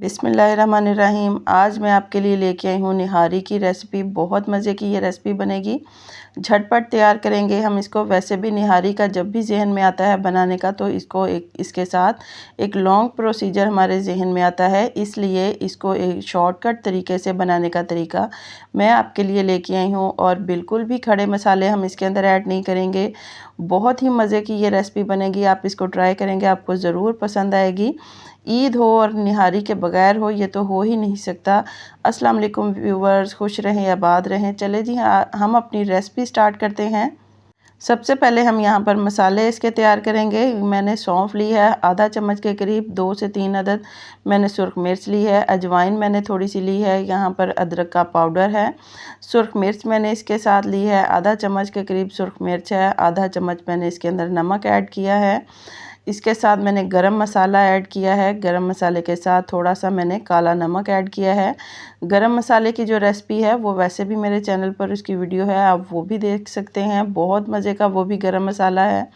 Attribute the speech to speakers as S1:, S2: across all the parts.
S1: बिस्मिल्लाहिर्रहमानिर्रहीम। आज मैं आपके लिए लेके आई हूँ निहारी की रेसिपी। बहुत मज़े की ये रेसिपी बनेगी, झटपट तैयार करेंगे हम इसको। वैसे भी निहारी का जब भी जहन में आता है बनाने का तो इसके साथ एक लॉन्ग प्रोसीजर हमारे जहन में आता है, इसलिए इसको एक शॉर्टकट तरीके से बनाने का तरीका मैं आपके लिए लेके आई हूँ। और बिल्कुल भी खड़े मसाले हम इसके अंदर ऐड नहीं करेंगे। बहुत ही मज़े की ये रेसिपी बनेगी, आप इसको ट्राई करेंगे, आपको ज़रूर पसंद आएगी। ईद हो और निहारी के बगैर हो, ये तो हो ही नहीं सकता। अस्सलाम वालेकुम व्यूवर्स, खुश रहें आबाद रहें। चले जी हाँ, हम अपनी रेसिपी स्टार्ट करते हैं। सबसे पहले हम यहाँ पर मसाले इसके तैयार करेंगे। मैंने सौंफ ली है आधा चम्मच के करीब, 2 से 3 अदद मैंने सुर्ख मिर्च ली है, अजवाइन मैंने थोड़ी सी ली है, यहाँ पर अदरक का पाउडर है, सुर्ख मिर्च मैंने इसके साथ ली है, आधा चम्मच के करीब सुर्ख मिर्च है, आधा चम्मच मैंने इसके अंदर नमक ऐड किया है। इसके साथ मैंने गरम मसाला ऐड किया है, गरम मसाले के साथ थोड़ा सा मैंने काला नमक ऐड किया है। गरम मसाले की जो रेसिपी है वो वैसे भी मेरे चैनल पर उसकी वीडियो है, आप वो भी देख सकते हैं, बहुत मज़े का वो भी गरम मसाला है।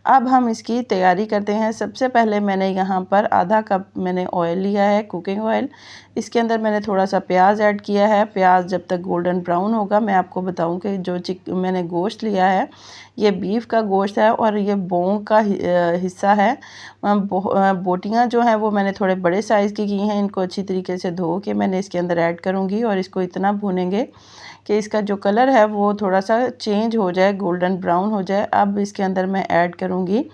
S1: अब हम इसकी तैयारी करते हैं। सबसे पहले मैंने यहाँ पर आधा कप मैंने ऑयल लिया है, कुकिंग ऑयल। इसके अंदर मैंने थोड़ा सा प्याज ऐड किया है। प्याज जब तक गोल्डन ब्राउन होगा, मैं आपको बताऊं कि जो मैंने गोश्त लिया है ये बीफ का गोश्त है और ये बोंग का हिस्सा है। बोटियां जो हैं वो मैंने थोड़े बड़े साइज़ की हैं। इनको अच्छी तरीके से धो के मैंने इसके अंदर ऐड करूँगी और इसको इतना भूनेंगे कि इसका जो कलर है वो थोड़ा सा चेंज हो जाए, गोल्डन ब्राउन हो जाए। अब इसके अंदर मैं ऐड करूँगी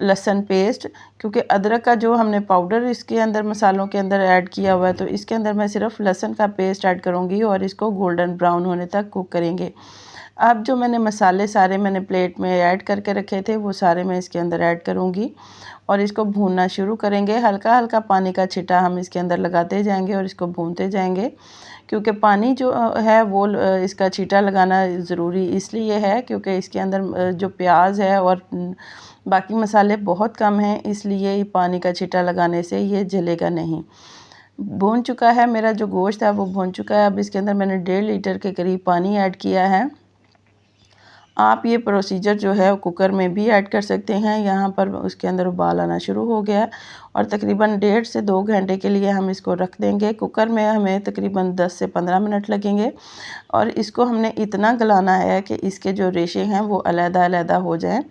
S1: लहसुन पेस्ट, क्योंकि अदरक का जो हमने पाउडर इसके अंदर मसालों के अंदर ऐड किया हुआ है, तो इसके अंदर मैं सिर्फ लहसुन का पेस्ट ऐड करूँगी और इसको गोल्डन ब्राउन होने तक कुक करेंगे। अब जो मैंने मसाले सारे मैंने प्लेट में ऐड करके रखे थे वो सारे मैं इसके अंदर ऐड करूँगी और इसको भूनना शुरू करेंगे। हल्का हल्का पानी का छिटा हम इसके अंदर लगाते जाएंगे और इसको भूनते जाएंगे, क्योंकि पानी जो है वो इसका छींटा लगाना ज़रूरी इसलिए है क्योंकि इसके अंदर जो प्याज है और बाकी मसाले बहुत कम हैं, इसलिए पानी का छींटा लगाने से ये जलेगा नहीं। भून चुका है मेरा जो गोश्त है वो भून चुका है। अब इसके अंदर मैंने 1.5 लीटर के करीब पानी ऐड किया है। आप ये प्रोसीजर जो है कुकर में भी ऐड कर सकते हैं। यहाँ पर उसके अंदर उबाल आना शुरू हो गया और तकरीबन 1.5 से 2 घंटे के लिए हम इसको रख देंगे। कुकर में हमें तकरीबन 10 से 15 मिनट लगेंगे और इसको हमने इतना गलाना है कि इसके जो रेशे हैं वो अलग-अलग हो जाएं।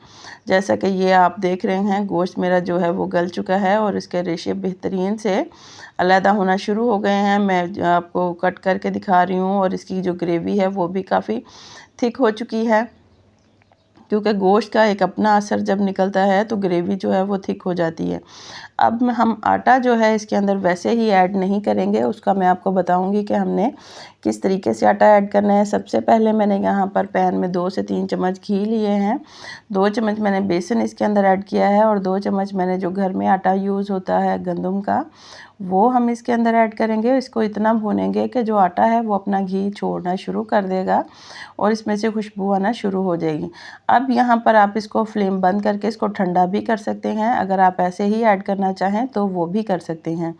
S1: जैसा कि ये आप देख रहे हैं, गोश्त मेरा जो है वो गल चुका है और इसके रेशे बेहतरीन से अलग होना शुरू हो गए हैं। मैं आपको कट करके दिखा रही हूँ और इसकी जो ग्रेवी है वो भी काफ़ी थिक हो चुकी है, क्योंकि गोश्त का एक अपना असर जब निकलता है तो ग्रेवी जो है वो थिक हो जाती है। अब हम आटा जो है इसके अंदर वैसे ही ऐड नहीं करेंगे, उसका मैं आपको बताऊंगी कि हमने किस तरीके से आटा ऐड करना है। सबसे पहले मैंने यहाँ पर पैन में 2 से 3 चम्मच घी लिए हैं, 2 चम्मच मैंने बेसन इसके अंदर ऐड किया है और 2 चम्मच मैंने जो घर में आटा यूज़ होता है गंदम का वो हम इसके अंदर ऐड करेंगे। इसको इतना भूनेंगे कि जो आटा है वो अपना घी छोड़ना शुरू कर देगा और इसमें से खुशबू आना शुरू हो जाएगी। अब यहाँ पर आप इसको फ्लेम बंद करके इसको ठंडा भी कर सकते हैं, अगर आप ऐसे ही ऐड करना चाहें तो वो भी कर सकते हैं।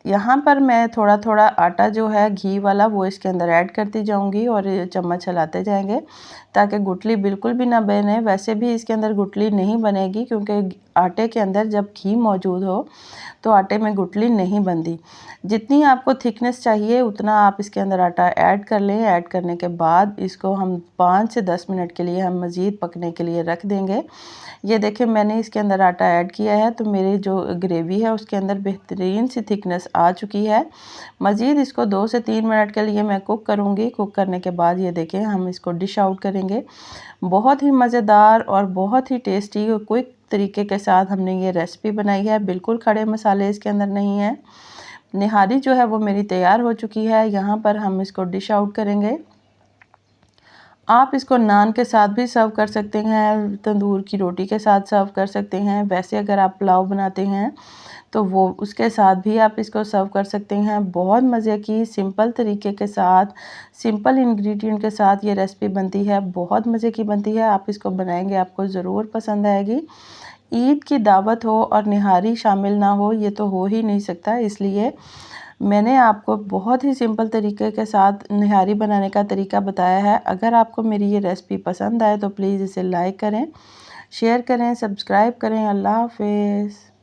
S1: यहाँ पर मैं थोड़ा थोड़ा आटा जो है घी वाला वो इसके अंदर ऐड करती जाऊँगी और चम्मच हिलाते जाएंगे ताकि गुठली बिल्कुल भी ना बने। वैसे भी इसके अंदर गुठली नहीं बनेगी, क्योंकि आटे के अंदर जब घी मौजूद हो तो आटे में गुठली नहीं बनती। जितनी आपको थिकनेस चाहिए उतना आप इसके अंदर आटा ऐड कर लें। ऐड करने के बाद इसको हम 5 से 10 मिनट के लिए हम मज़ीद पकने के लिए रख देंगे। ये देखें, मैंने इसके अंदर आटा ऐड किया है तो मेरी जो ग्रेवी है उसके अंदर बेहतरीन सी थिकनेस आ चुकी है। मज़ीद इसको 2 से 3 मिनट के लिए मैं कुक करूँगी। कुक करने के बाद ये देखें हम इसको डिश आउट करेंगे। बहुत ही मज़ेदार और बहुत ही टेस्टी और क्विक तरीके के साथ हमने ये रेसिपी बनाई है। बिल्कुल खड़े मसाले इसके अंदर नहीं है। निहारी जो है वो मेरी तैयार हो चुकी है। यहाँ पर हम इसको डिश आउट करेंगे। आप इसको नान के साथ भी सर्व कर सकते हैं, तंदूर की रोटी के साथ सर्व कर सकते हैं। वैसे अगर आप पुलाव बनाते हैं तो वो उसके साथ भी आप इसको सर्व कर सकते हैं। बहुत मज़े की सिंपल तरीके के साथ, सिंपल इंग्रेडिएंट के साथ ये रेसिपी बनती है, बहुत मज़े की बनती है। आप इसको बनाएंगे, आपको ज़रूर पसंद आएगी। ईद की दावत हो और निहारी शामिल ना हो, ये तो हो ही नहीं सकता। इसलिए मैंने आपको बहुत ही सिंपल तरीके के साथ निहारी बनाने का तरीका बताया है। अगर आपको मेरी ये रेसिपी पसंद आए तो प्लीज़ इसे लाइक करें, शेयर करें, सब्सक्राइब करें। अल्लाह हाफ़िज़।